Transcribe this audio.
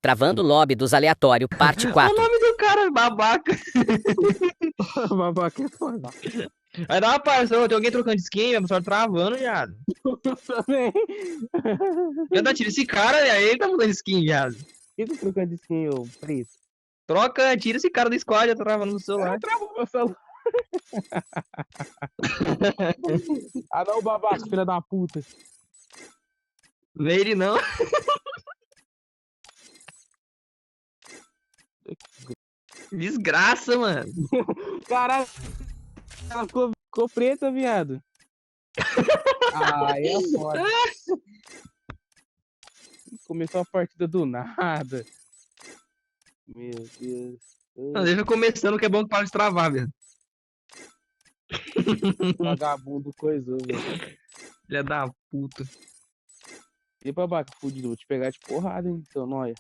Travando o lobby dos aleatório, parte Olha o 4. nome do cara, babaca. Babaca é foda. Aí dá uma parça, tem alguém trocando de skin, meu pessoal travando, viado. Também. Já dá tiro esse cara, velho, ele tá mudando de skin, viado. Quem tá trocando de skin, ô preto? Troca, tira esse cara do squad, já tá travando no celular. Travou meu celular. Ah não, babaca, filha da puta. Vê ele não. Desgraça, mano. Caralho, ela ficou preta, viado. Ah, é foda. Começou a partida do nada. Meu Deus. Não, deixa começando que é bom que para de travar, velho. Vagabundo coisou, velho. Filha da puta. E babaca, fudido, vou te pegar de porrada, hein, seu nóia.